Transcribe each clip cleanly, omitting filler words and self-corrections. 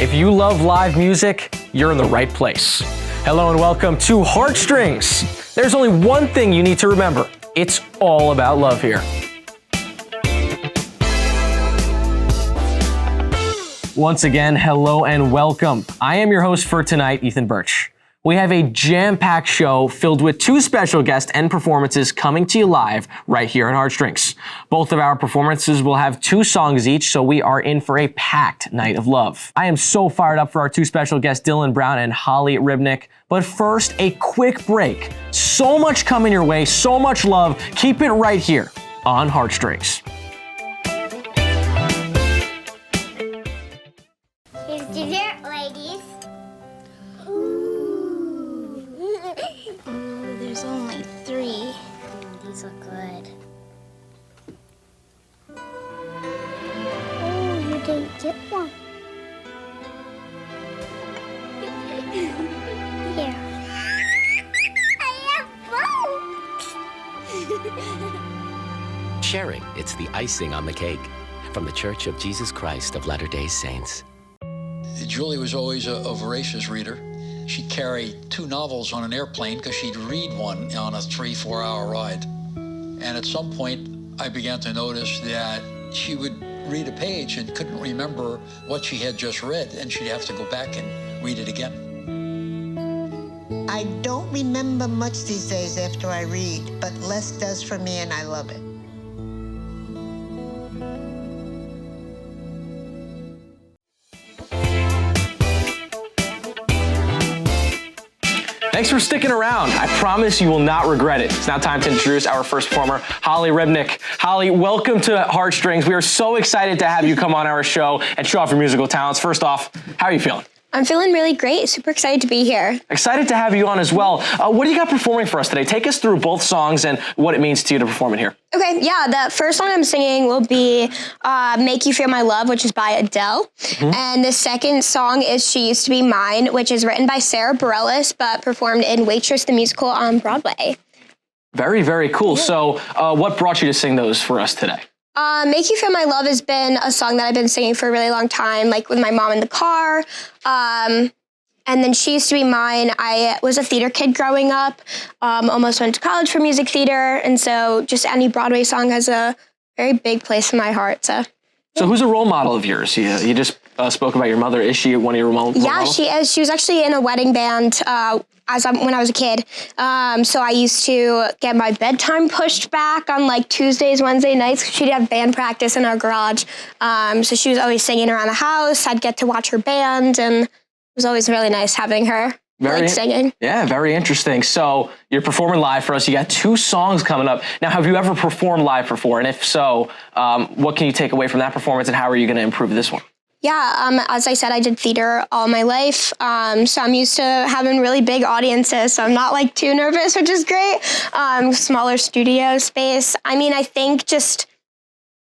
If you love live music, you're in the right place. Hello and welcome to HeartStrings. There's only one thing you need to remember. It's all about love here. Once again, hello and welcome. I am your host for tonight, Ethan Birch. We have a jam-packed show filled with two special guests and performances coming to you live right here on HeartStrings. Both of our performances will have 2 songs each, so we are in for a packed night of love. I am so fired up for our 2 special guests, Dylan Brown and Holly Ribnick. But first, a quick break. So much coming your way, so much love. Keep it right here on HeartStrings. Here's dessert, ladies. There's only 3. These look good. Oh, you didn't get one. Here. I have both. Sharing, it's the icing on the cake. From the Church of Jesus Christ of Latter-day Saints. Julie was always a voracious reader. She'd carry 2 novels on an airplane because she'd read one on a 3-4 hour ride. And at some point, I began to notice that she would read a page and couldn't remember what she had just read, and she'd have to go back and read it again. I don't remember much these days after I read, but less does for me, and I love it. Thanks for sticking around. I promise you will not regret it. It's now time to introduce our first performer, Holly Ribnick. Holly, welcome to HeartStrings. We are so excited to have you come on our show and show off your musical talents. First off, how are you feeling? I'm feeling really great. Super excited to be here. Excited to have you on as well. What do you got performing for us today? Take us through both songs and what it means to you to perform it here. Okay, yeah, the first song I'm singing will be Make You Feel My Love, which is by Adele. And the second song is She Used to Be Mine, which is written by Sarah Bareilles, but performed in Waitress the Musical on Broadway. Very, very cool. So what brought you to sing those for us today? Make You Feel My Love has been a song that I've been singing for a really long time, like with my mom in the car. And then She Used to Be Mine. I was a theater kid growing up, almost went to college for music theater. And so just any Broadway song has a very big place in my heart. So who's a role model of yours? You just spoke about your mother. Is she one of your role models? Yeah, she is. She was actually in a wedding band when I was a kid. So I used to get my bedtime pushed back on like Tuesdays, Wednesday nights. She'd have band practice in our garage. So she was always singing around the house. I'd get to watch her band, and it was always really nice having her singing. Yeah, very interesting. So you're performing live for us. You got 2 songs coming up. Now, have you ever performed live before? And if so, what can you take away from that performance, and how are you going to improve this one? Yeah, as I said, I did theater all my life, so I'm used to having really big audiences, so I'm not like too nervous, which is great. Smaller studio space. I mean, I think just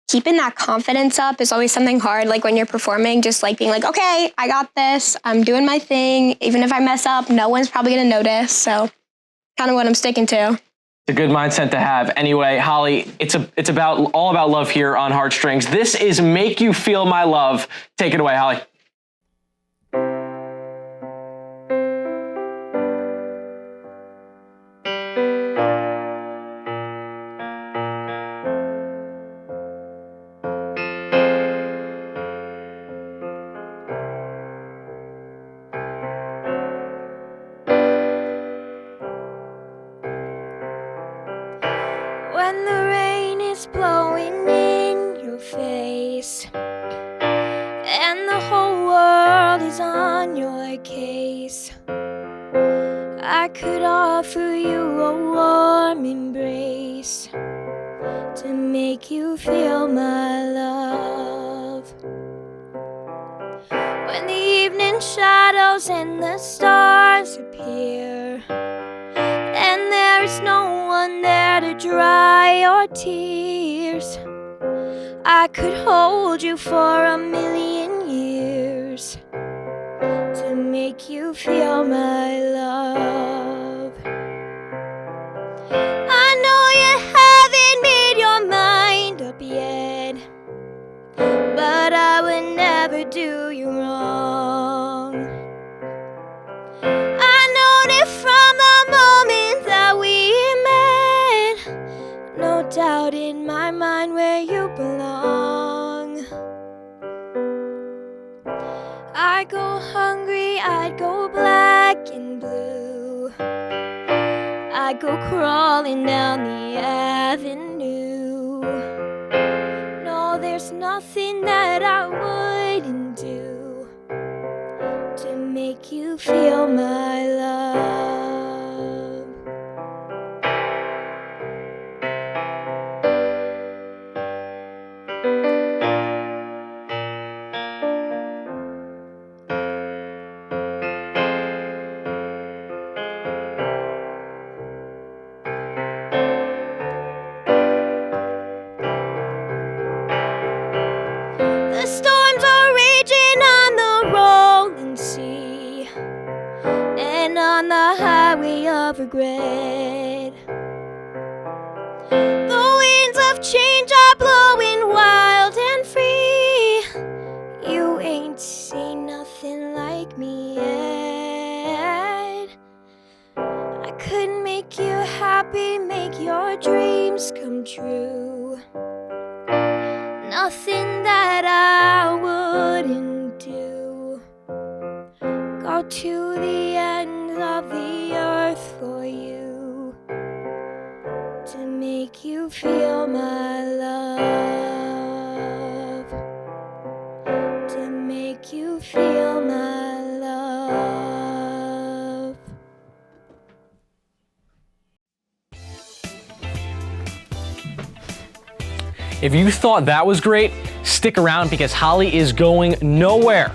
keeping that confidence up is always something hard, like when you're performing, just like being like, okay, I got this, I'm doing my thing. Even if I mess up, no one's probably gonna notice, so kind of what I'm sticking to. It's a good mindset to have. Anyway, Holly, it's all about love here on HeartStrings. This is Make You Feel My Love. Take it away, Holly. When the rain is blowing in your face and the whole world is on your case, I could offer you a warm embrace to make you feel my love. When the evening shadows and the stars appear and there is no one there to dry your tears, I could hold you for a million years to make you feel my love. I know you haven't made your mind up yet, but I would never do you wrong. doubt in my mind where you belong. I go hungry, I'd go black and blue. I go crawling down the avenue. No, there's nothing that I wouldn't do to make you feel my love. The storms are raging on the rolling sea and on the highway of regret. The winds of change are blowing wild and free. You ain't seen nothing like me yet. I could make you happy, make your dreams come true. Nothing that I wouldn't do. Go to the end of the earth for you to make you feel my love. To make you feel my love. If you thought that was great, stick around because Holly is going nowhere.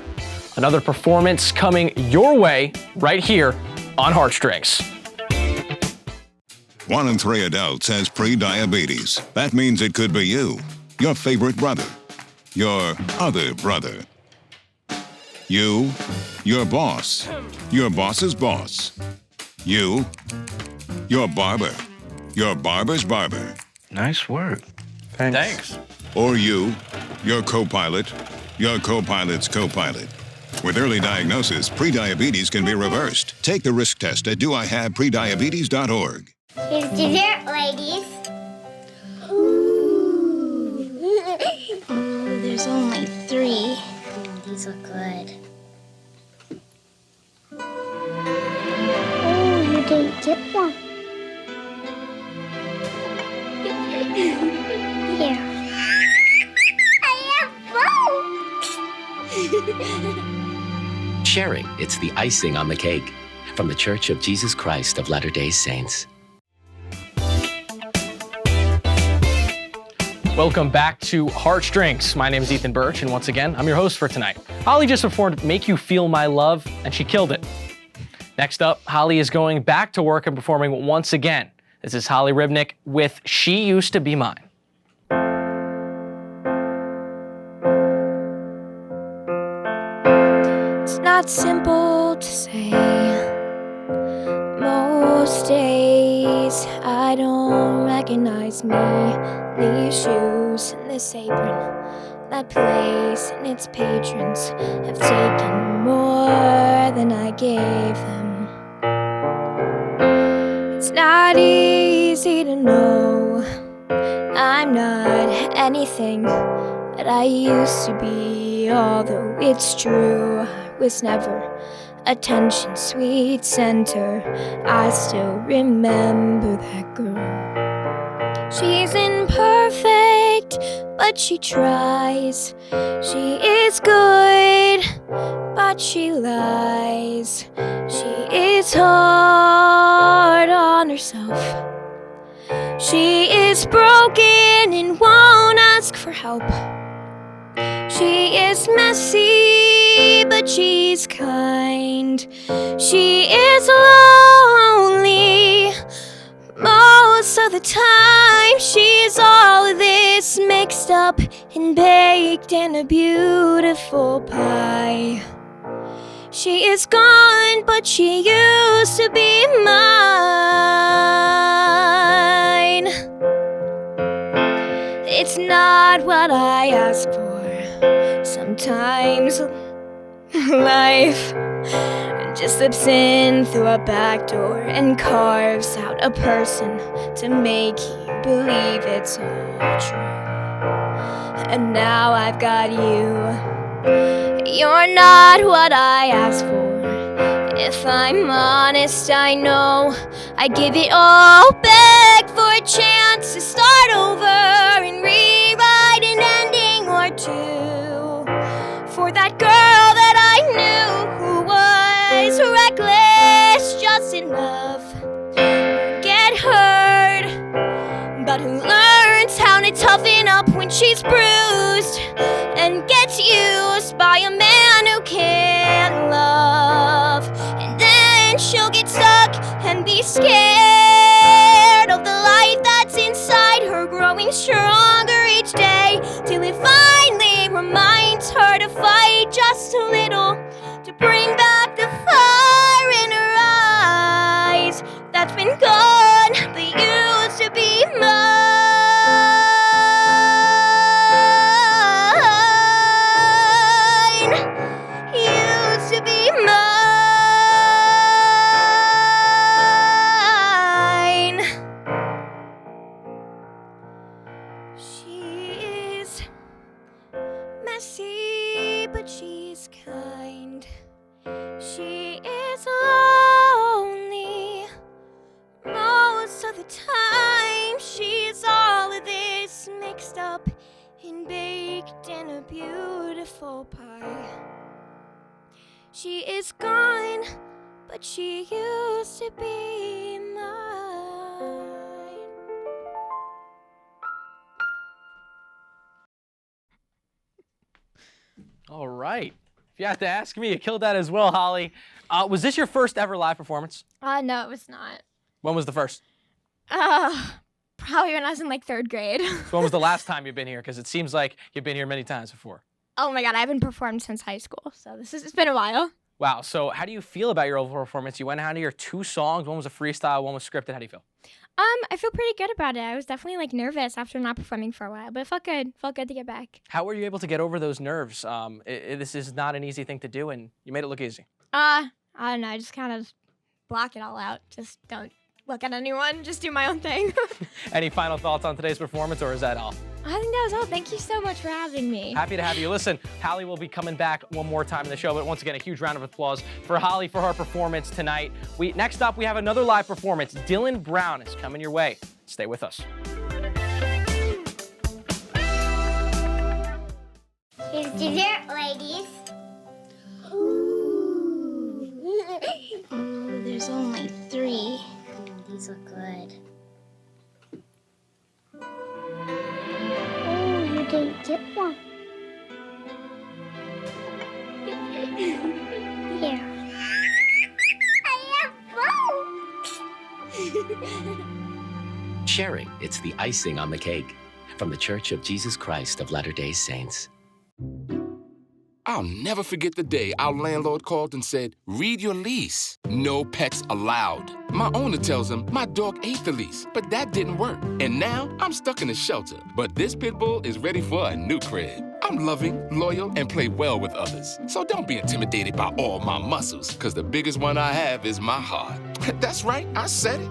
Another performance coming your way right here on Heartstrings. 1 in 3 adults has pre-diabetes. That means it could be you, your favorite brother, your other brother, you, your boss, your boss's boss, you, your barber, your barber's barber. Nice work. Thanks. Or you, your co-pilot, your co-pilot's co-pilot. With early diagnosis, prediabetes can be reversed. Take the risk test at doihaveprediabetes.org. Here's dessert, ladies. There's only 3. These look good. Oh, you didn't get one. Here. I have both. Sharing, it's the icing on the cake. From the Church of Jesus Christ of Latter-day Saints. Welcome back to Heartstrings. My name is Ethan Birch, and once again, I'm your host for tonight. Holly just performed Make You Feel My Love, and she killed it. Next up, Holly is going back to work and performing once again. This is Holly Ribnick with She Used to Be Mine. It's not simple to say. Most days I don't recognize me. These shoes and this apron, that place and its patrons have taken more than I gave them. It's not easy to know I'm not anything that I used to be, although it's true I was never attention sweet center. I still remember that girl. She's imperfect, but she tries. She is good, but she lies. She is hard on herself. She is broken and won't ask for help. She is messy, but she's kind. She is lonely most of the time. She's all of this mixed up and baked in a beautiful pie. She is gone, but she used to be mine. It's not what I asked for. Sometimes Life just slips in through a back door and carves out a person to make you believe it's all true. And now I've got you. You're not what I asked for. If I'm honest, I know I'd give it all back for a chance to start over and rewrite an ending or two. For that girl that I knew who was reckless just enough to get hurt, but who learns how to toughen up when she's bruised and gets used by a man who can't love. And then she'll get stuck and be scared of the life that's inside her, growing stronger each day till it finally reminds her to fight just a little, to bring back the fire in her eyes that's been gone but used to be mine. Used to be mine. She's messy, but she's kind. She is lonely most of the time. She's all of this mixed up and baked in a beautiful pie. She is gone, but she used to be mine. All right. If you have to ask me, you killed that as well, Holly. Was this your first ever live performance? No, it was not. When was the first? Probably when I was in like 3rd grade. So when was the last time you've been here? Because it seems like you've been here many times before. Oh my God, I haven't performed since high school, so it's been a while. Wow. So how do you feel about your overall performance? You went out here 2 songs. One was a freestyle, one was scripted. How do you feel? I feel pretty good about it. I was definitely like nervous after not performing for a while, but it felt good. Felt good to get back. How were you able to get over those nerves? This is not an easy thing to do, and you made it look easy. I don't know. I just kind of block it all out. Just don't look at anyone. Just do my own thing. Any final thoughts on today's performance, or is that all? I think that was all. Thank you so much for having me. Happy to have you. Listen, Holly will be coming back one more time in the show, but once again, a huge round of applause for Holly for her performance tonight. Next up, we have another live performance. Dylan Brown is coming your way. Stay with us. Here's dessert, ladies. Ooh. Ooh, there's only 3. Ooh, these look good. Oh, you didn't get one. Here. I have both. Sharing, it's the icing on the cake. From the Church of Jesus Christ of Latter-day Saints. I'll never forget the day our landlord called and said, read your lease. No pets allowed. My owner tells him my dog ate the lease, but that didn't work. And now I'm stuck in a shelter. But this pit bull is ready for a new crib. I'm loving, loyal, and play well with others. So don't be intimidated by all my muscles, because the biggest one I have is my heart. That's right, I said it.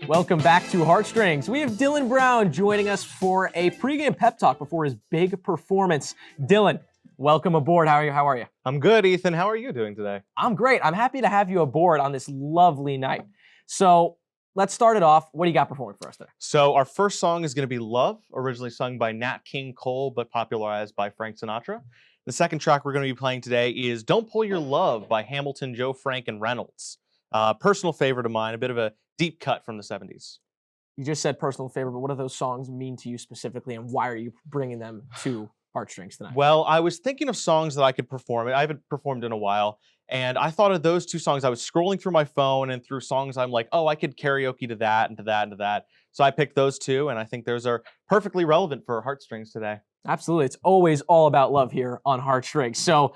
Welcome back to Heartstrings. We have Dylan Brown joining us for a pregame pep talk before his big performance. Dylan, welcome aboard. How are you? I'm good, Ethan. How are you doing today? I'm great. I'm happy to have you aboard on this lovely night. So let's start it off. What do you got performing for us today? So our first song is going to be Love, originally sung by Nat King Cole, but popularized by Frank Sinatra. The second track we're going to be playing today is Don't Pull Your Love by Hamilton, Joe Frank, and Reynolds. Personal favorite of mine, a bit of a deep cut from the 70s. You just said personal favorite, but what do those songs mean to you specifically, and why are you bringing them to Heartstrings tonight? Well, I was thinking of songs that I could perform. I haven't performed in a while, and I thought of those 2 songs. I was scrolling through my phone and through songs I'm like, oh, I could karaoke to that and to that and to that. So I picked those 2, and I think those are perfectly relevant for Heartstrings today. Absolutely. It's always all about love here on Heartstrings. So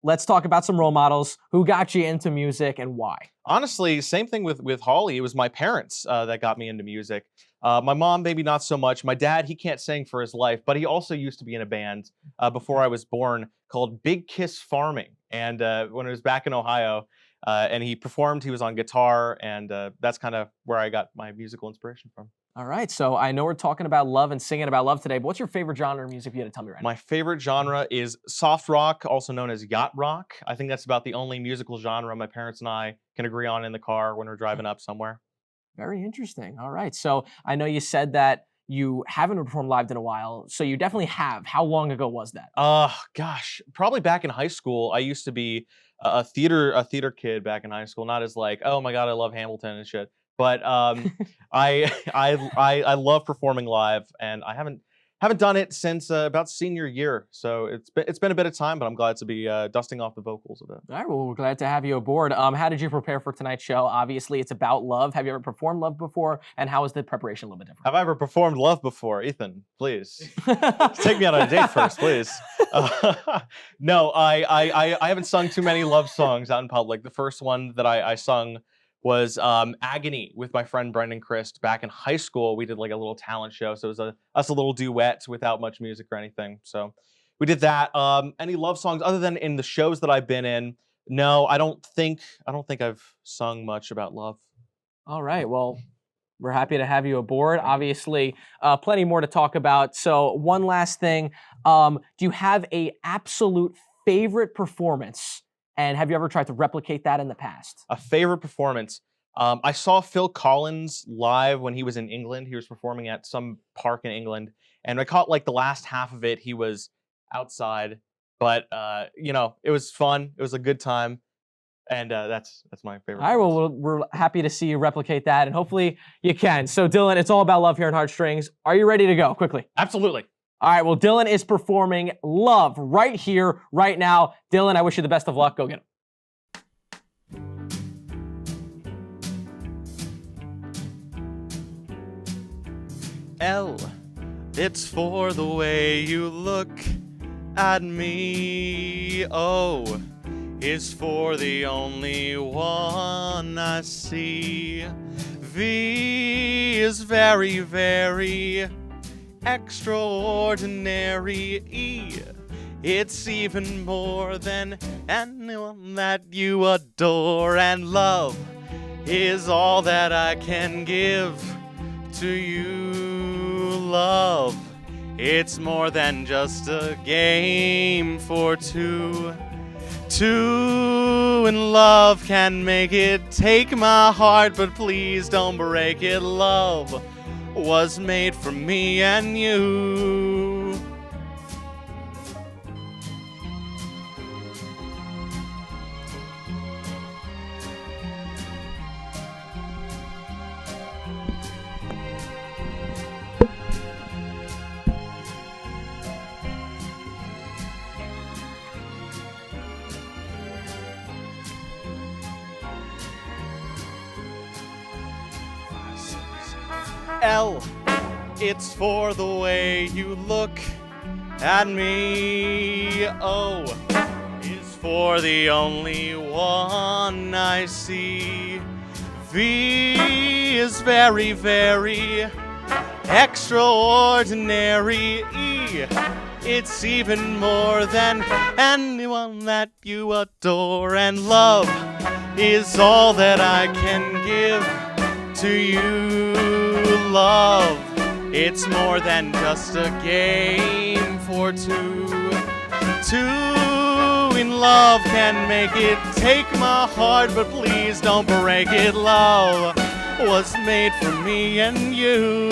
let's talk about some role models. Who got you into music and why? Honestly, same thing with Holly. It was my parents that got me into music. My mom, maybe not so much. My dad, he can't sing for his life, but he also used to be in a band before I was born called Big Kiss Farming. And when it was back in Ohio, and he performed, he was on guitar, and that's kind of where I got my musical inspiration from. All right, so I know we're talking about love and singing about love today, but what's your favorite genre of music if you had to tell me right now? My favorite genre is soft rock, also known as yacht rock. I think that's about the only musical genre my parents and I can agree on in the car when we're driving up somewhere. Very interesting. All right, so I know you said that you haven't performed live in a while, so you definitely have. How long ago was that? Gosh, probably back in high school. I used to be a theater kid back in high school. Not as like, oh my god, I love Hamilton and shit. But I love performing live, and I haven't done it since about senior year. So it's been a bit of time, but I'm glad to be dusting off the vocals a bit. All right, well, we're glad to have you aboard. How did you prepare for tonight's show? Obviously, it's about love. Have you ever performed love before? And how is the preparation a little bit different? Have I ever performed love before, Ethan? Please take me out on a date first, please. No, I haven't sung too many love songs out in public. The first one that I sung was Agony with my friend Brendan Christ back in high school. We did like a little talent show, so it was us a little duet without much music or anything. So we did that. Any love songs other than in the shows that I've been in? No, I don't think I've sung much about love. All right, well, we're happy to have you aboard. Obviously, plenty more to talk about. So one last thing, do you have a absolute favorite performance? And have you ever tried to replicate that in the past? A favorite performance. I saw Phil Collins live when he was in England. He was performing at some park in England. And I caught like the last half of it. He was outside. But, you know, it was fun. It was a good time. And that's my favorite. All right, well, we're happy to see you replicate that. And hopefully you can. So, Dylan, it's all about love here in Heartstrings. Are you ready to go? Quickly. Absolutely. All right, well, Dylan is performing Love right here, right now. Dylan, I wish you the best of luck. Go get him. L, it's for the way you look at me. O is for the only one I see. V is very, very extraordinary. E, it's even more than anyone that you adore. And love is all that I can give to you. Love, it's more than just a game for two. Two in love can make it. Take my heart, but please don't break it. Love was made for me and you. L, it's for the way you look at me. O is for the only one I see. V is very, very extraordinary. E, it's even more than anyone that you adore. And love is all that I can give to you. Love, it's more than just a game for two. Two in love can make it. Take my heart, but please don't break it. Love was made for me and you.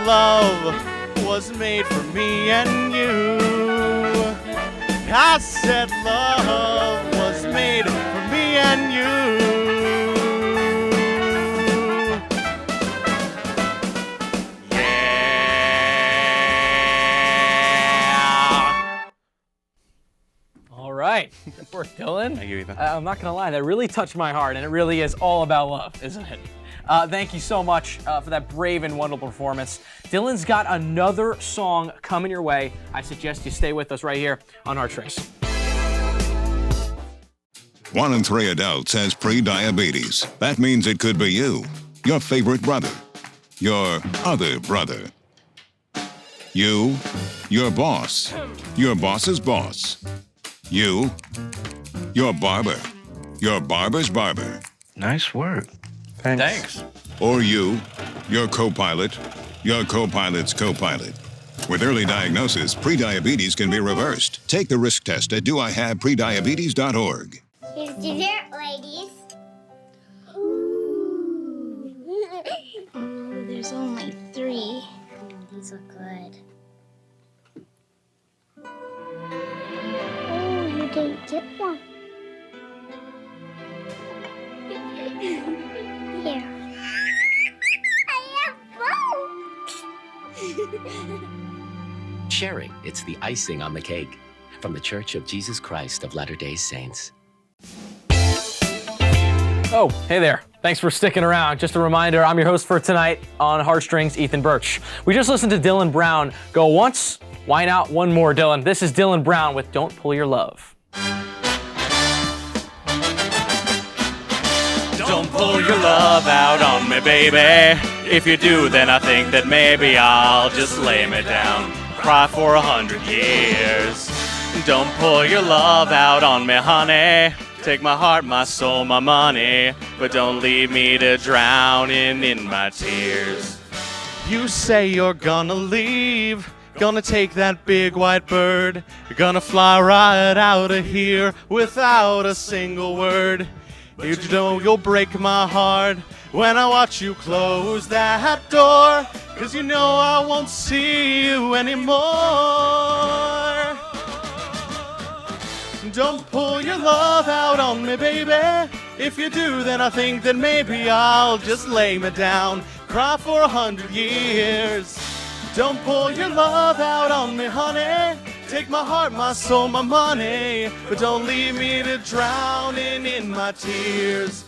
Love was made for me and you. I said love was made for me and you. Right. Good work, Dylan. Thank you, Ethan. I'm not going to lie, that really touched my heart, and it really is all about love, isn't it? Thank you so much for that brave and wonderful performance. Dylan's got another song coming your way. I suggest you stay with us right here on HeartStrings. 1 in 3 adults has pre-diabetes. That means it could be you, your favorite brother, your other brother. You, your boss's boss. You, your barber, your barber's barber. Nice work. Thanks. Or you, your co-pilot, your co-pilot's co-pilot. With early diagnosis, prediabetes can be reversed. Take the risk test at doihaveprediabetes.org. Here's dessert, ladies. Ooh. Oh, there's only 3. Oh, these look good. Oh, you didn't get one. Here. I have both. Sharing, it's the icing on the cake. From the Church of Jesus Christ of Latter-day Saints. Oh, hey there. Thanks for sticking around. Just a reminder, I'm your host for tonight on HeartStrings, Ethan Birch. We just listened to Dylan Brown go once. Why not one more, Dylan? This is Dylan Brown with Don't Pull Your Love. Don't pull your love out on me, baby. If you do, then I think that maybe I'll just lay me down, cry for 100 years. Don't pull your love out on me, honey. Take my heart, my soul, my money, but don't leave me to drowning in my tears. You say you're gonna leave, gonna take that big white bird, you're gonna fly right out of here without a single word. You know you'll break my heart when I watch you close that door, 'cause you know I won't see you anymore. Don't pull your love out on me, baby. If you do, then I think that maybe I'll just lay me down, cry for 100 years. Don't pull your love out on me, honey. Take my heart, my soul, my money, but don't leave me to drowning in my tears.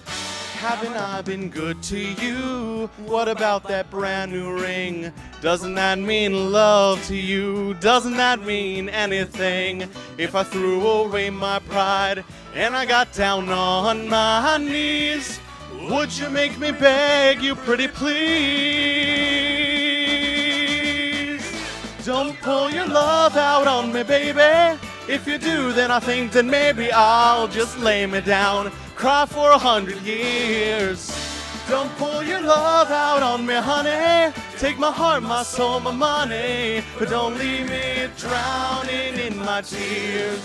Haven't I been good to you? What about that brand new ring? Doesn't that mean love to you? Doesn't that mean anything? If I threw away my pride and I got down on my knees, would you make me beg you pretty please? Don't pull your love out on me, baby. If you do, then I think that maybe I'll just lay me down, cry for 100 years. Don't pull your love out on me, honey. Take my heart, my soul, my money, but don't leave me drowning in my tears.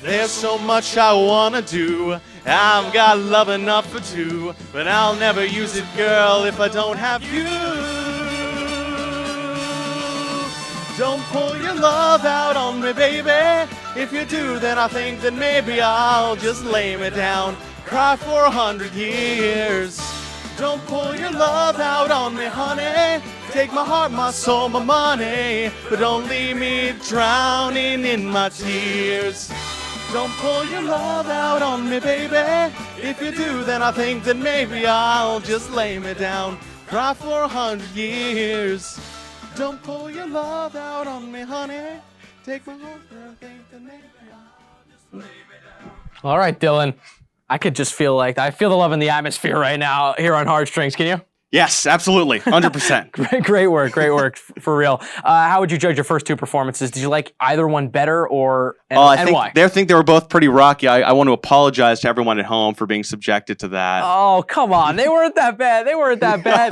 There's so much I wanna do. I've got love enough for 2, but I'll never use it, girl, if I don't have you. Don't pull your love out on me, baby. If you do, then I think that maybe I'll just lay me down, cry for 100 years. Don't pull your love out on me, honey. Take my heart, my soul, my money, but don't leave me drowning in my tears. Don't pull your love out on me, baby. If you do, then I think that maybe I'll just lay me down, cry for 100 years. Don't pull your love out on me, honey. Take my heart and think that maybe I'll just lay me down. All right, Dylan. I could just feel like I feel the love in the atmosphere right now here on HeartStrings. Can you? Yes, absolutely, 100%. Great work, for real. How would you judge your first 2 performances? Did you like either one better, or and why? I think they were both pretty rocky. I want to apologize to everyone at home for being subjected to that. Oh, come on, they weren't that bad. They weren't that bad.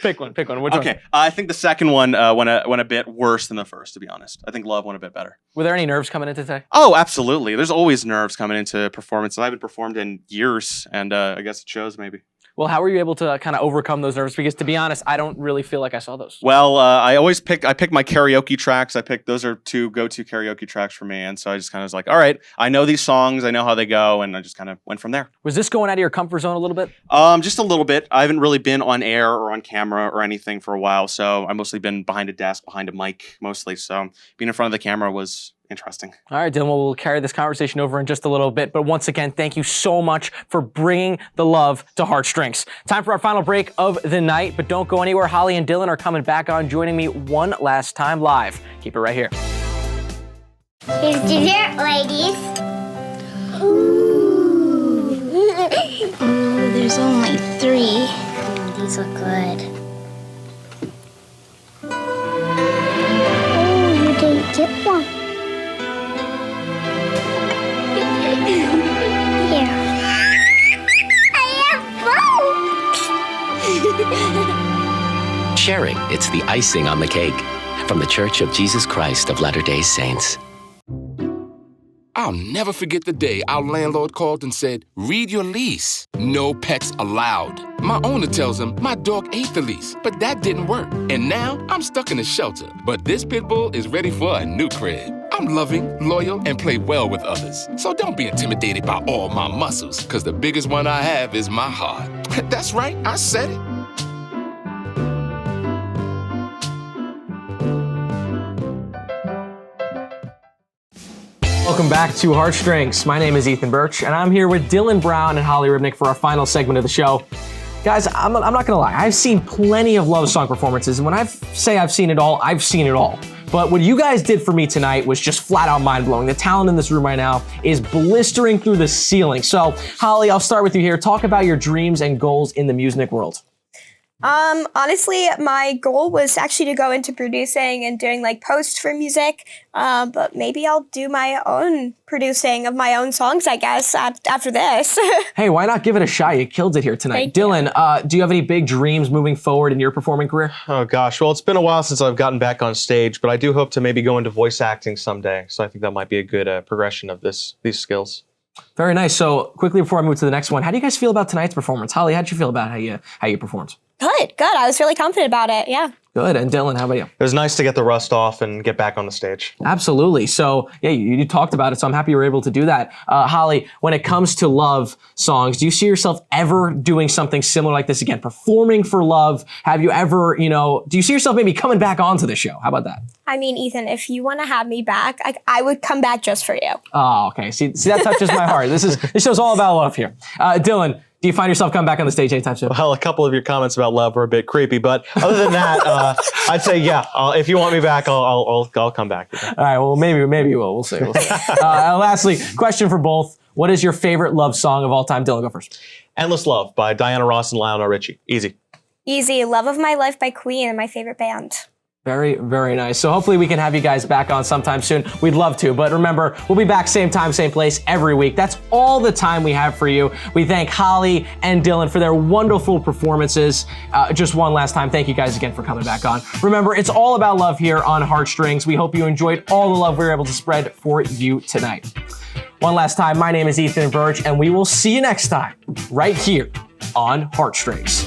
Pick one. Which one? Okay, I think the second one went a bit worse than the first, to be honest. I think Love went a bit better. Were there any nerves coming into today? Oh, absolutely. There's always nerves coming into performances. I haven't performed in years, and I guess it shows maybe. Well, how were you able to kind of overcome those nerves? Because to be honest, I don't really feel like I saw those. Well, I pick my karaoke tracks. Those are 2 go-to karaoke tracks for me. And so I just kind of was like, all right, I know these songs, I know how they go. And I just kind of went from there. Was this going out of your comfort zone a little bit? Just a little bit. I haven't really been on air or on camera or anything for a while. So I've mostly been behind a desk, behind a mic mostly. So being in front of the camera was interesting. All right, Dylan, we'll carry this conversation over in just a little bit. But once again, thank you so much for bringing the love to Heartstrings. Time for our final break of the night, but don't go anywhere. Holly and Dylan are coming back on, joining me one last time live. Keep it right here. Here's dessert, ladies. Ooh. Ooh, there's only 3. Ooh, these look good. Oh, you didn't get one. Here. I have both. Sharing, it's the icing on the cake. From the Church of Jesus Christ of Latter-day Saints. I'll never forget the day our landlord called and said, read your lease. No pets allowed. My owner tells him my dog ate the lease, but that didn't work. And now I'm stuck in a shelter. But this pit bull is ready for a new crib. I'm loving, loyal, and play well with others. So don't be intimidated by all my muscles, because the biggest one I have is my heart. That's right, I said it. Welcome back to Heartstrings. My name is Ethan Birch, and I'm here with Dylan Brown and Holly Ribnick for our final segment of the show. Guys, I'm not gonna lie, I've seen plenty of love song performances, and when I say I've seen it all, I've seen it all. But what you guys did for me tonight was just flat out mind-blowing. The talent in this room right now is blistering through the ceiling. So, Holly, I'll start with you here. Talk about your dreams and goals in the music world. Honestly, my goal was actually to go into producing and doing like posts for music. But maybe I'll do my own producing of my own songs, I guess, after this. Hey, why not give it a shot? You killed it here tonight. Dylan, do you have any big dreams moving forward in your performing career? Oh gosh, well, it's been a while since I've gotten back on stage, but I do hope to maybe go into voice acting someday. So I think that might be a good progression of these skills. Very nice. So quickly before I move to the next one, how do you guys feel about tonight's performance? Holly, how did you feel about how you performed? Good. I was really confident about it. Yeah. Good. And Dylan, how about you? It was nice to get the rust off and get back on the stage. Absolutely. So yeah, you talked about it, so I'm happy you were able to do that. Holly, when it comes to love songs, do you see yourself ever doing something similar like this again, performing for love? Have you ever, do you see yourself maybe coming back onto the show? How about that? I mean, Ethan, if you want to have me back, I would come back just for you. Oh, okay. See that touches my heart. This show's all about love here. Dylan, do you find yourself coming back on the stage anytime soon? Well, a couple of your comments about love were a bit creepy, but other than that, I'd say yeah. If you want me back, I'll come back. All right. Well, maybe you will. We'll see. Lastly, question for both: what is your favorite love song of all time? Dylan, go first. "Endless Love" by Diana Ross and Lionel Richie. Easy. Easy. "Love of My Life" by Queen, and my favorite band. Very, very nice. So hopefully we can have you guys back on sometime soon. We'd love to, but remember, we'll be back same time, same place every week. That's all the time we have for you. We thank Holly and Dylan for their wonderful performances. Just one last time, thank you guys again for coming back on. Remember, it's all about love here on Heartstrings. We hope you enjoyed all the love we were able to spread for you tonight. One last time, my name is Ethan Birch, and we will see you next time right here on Heartstrings.